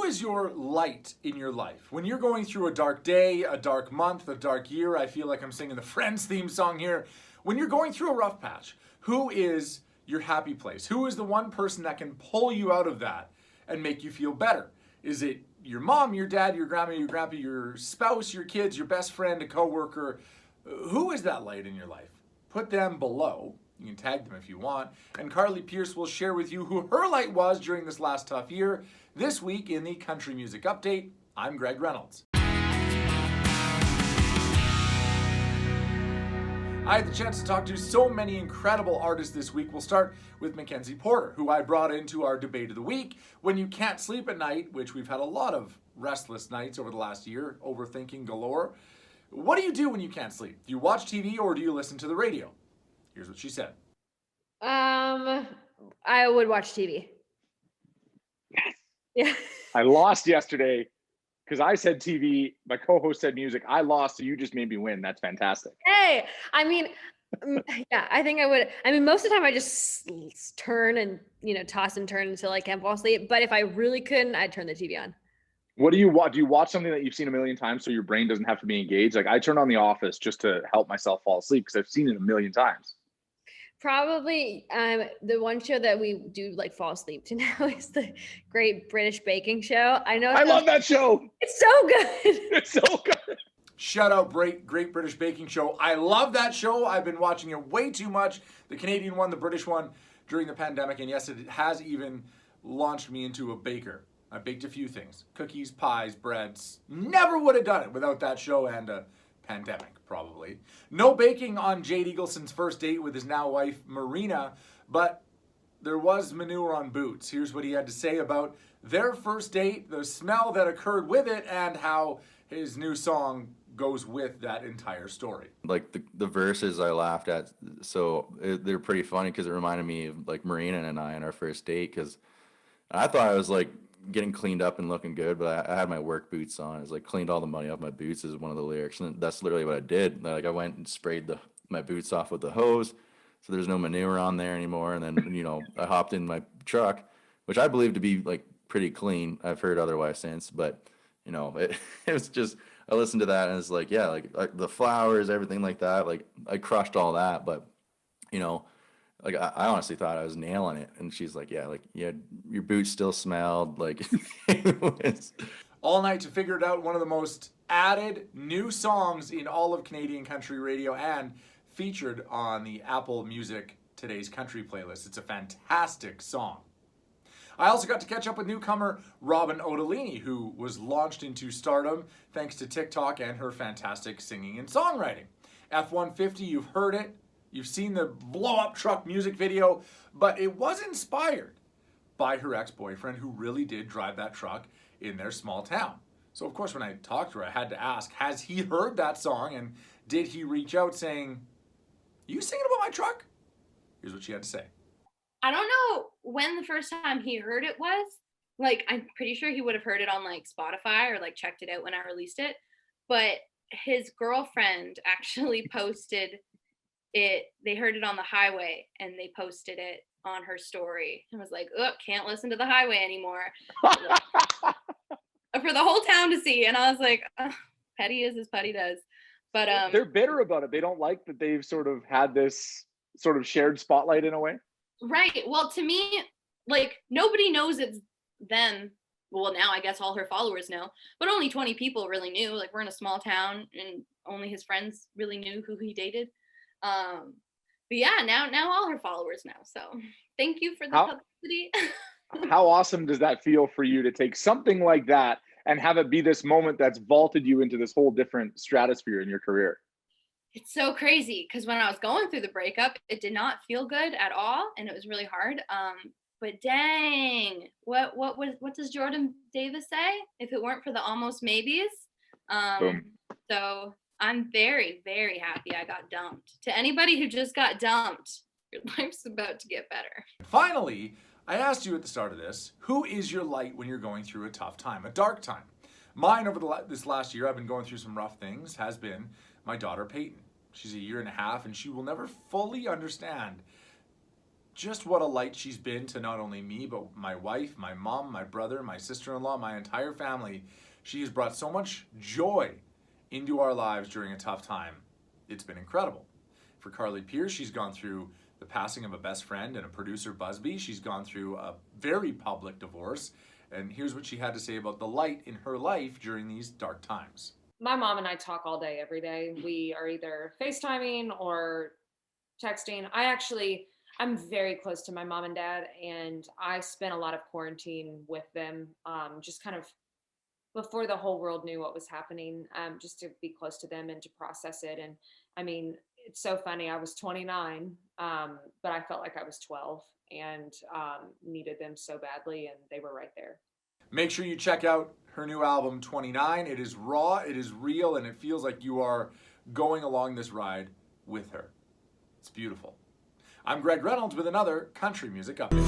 is your light in your life? When you're going through a dark day, a dark month, a dark year, I feel like I'm singing the Friends theme song here. When you're going through a rough patch, who is your happy place? Who is the one person that can pull you out of that and make you feel better? Is it your mom, your dad, your grandma, your grandpa, your spouse, your kids, your best friend, a coworker? Who is that light in your life? Put them below. You can tag them if you want. And Carly Pearce will share with you who her light was during this last tough year. This week in the Country Music Update, I'm Gregg Reynolds. I had the chance to talk to so many incredible artists this week. We'll start with Mackenzie Porter, who I brought into our debate of the week. When you can't sleep at night, which we've had a lot of restless nights over the last year, overthinking galore. What do you do when you can't sleep? Do you watch TV or do you listen to the radio? Here's what she said. I would watch TV. Yes. Yeah. I lost yesterday because I said TV. My co-host said music. I lost, so you just made me win. That's fantastic. Hey, I mean, yeah, I think I would. I mean, most of the time I just turn and, toss and turn until I can't fall asleep. But if I really couldn't, I'd turn the TV on. What do you watch? Do you watch something that you've seen a million times so your brain doesn't have to be engaged? Like I turn on The Office just to help myself fall asleep because I've seen it a million times. Probably the one show that we do like fall asleep to now is the Great British Baking Show. I love that show. It's so good. It's so good. Shout out Great British Baking Show. I love that show. I've been watching it way too much. The Canadian one, the British one during the pandemic. And yes, it has even launched me into a baker. I baked a few things. Cookies, pies, breads. Never would have done it without that show and a pandemic, probably. No baking on Jade Eagleson's first date with his now wife, Marina, but there was manure on boots. Here's what he had to say about their first date, the smell that occurred with it, and how his new song goes with that entire story. Like the verses I laughed at, so they're pretty funny because it reminded me of like Marina and I on our first date, because I thought I was like getting cleaned up and looking good, but I had my work boots on. I was like cleaned all the money off my boots is one of the lyrics, and that's literally what I did. Like I went and sprayed my boots off with the hose, so there's no manure on there anymore. And then I hopped in my truck, which I believe to be like pretty clean. I've heard otherwise since, but it was just, I listened to that and it's like, yeah, like the flowers, everything like that. Like I crushed all that, but like I honestly thought I was nailing it, and she's like, "Yeah, your boots still smelled like." All night to figure it out. One of the most added new songs in all of Canadian country radio, and featured on the Apple Music Today's Country playlist. It's a fantastic song. I also got to catch up with newcomer Robyn Ottolini, who was launched into stardom thanks to TikTok and her fantastic singing and songwriting. F-150, you've heard it. You've seen the blow-up truck music video, but it was inspired by her ex-boyfriend who really did drive that truck in their small town. So of course when I talked to her, I had to ask, has he heard that song, and did he reach out saying, you singing about my truck? Here's what she had to say. I don't know when the first time he heard it was. Like, I'm pretty sure he would have heard it on like Spotify or like checked it out when I released it. But his girlfriend actually posted it. They heard it on the highway and they posted it on her story. I was like, oh, can't listen to the highway anymore. For the whole town to see. And I was like, oh, petty is as petty does. But they're bitter about it. They don't like that they've sort of had this sort of shared spotlight in a way. Right. Well, to me, like nobody knows it's them. Well, now I guess all her followers know, but only 20 people really knew. Like we're in a small town and only his friends really knew who he dated. But yeah, now all her followers know. So thank you for the publicity. How awesome does that feel for you to take something like that and have it be this moment that's vaulted you into this whole different stratosphere in your career? It's so crazy because when I was going through the breakup, it did not feel good at all, and it was really hard. But dang, what does Jordan Davis say? If it weren't for the almost maybes. So I'm very, very happy I got dumped. To anybody who just got dumped, your life's about to get better. Finally, I asked you at the start of this, who is your light when you're going through a tough time, a dark time? Mine over this last year, I've been going through some rough things, has been my daughter Peyton. She's a year and a half and she will never fully understand just what a light she's been to not only me, but my wife, my mom, my brother, my sister-in-law, my entire family. She has brought so much joy into our lives during a tough time. It's been incredible. For Carly Pearce, she's gone through the passing of a best friend and a producer, Busby. She's gone through a very public divorce. And here's what she had to say about the light in her life during these dark times. My mom and I talk all day, every day. We are either FaceTiming or texting. I'm very close to my mom and dad, and I spent a lot of quarantine with them, just kind of before the whole world knew what was happening, just to be close to them and to process it. And I mean, it's so funny. I was 29, but I felt like I was 12 and needed them so badly, and they were right there. Make sure you check out her new album, 29. It is raw, it is real, and it feels like you are going along this ride with her. It's beautiful. I'm Gregg Reynolds with another country music update.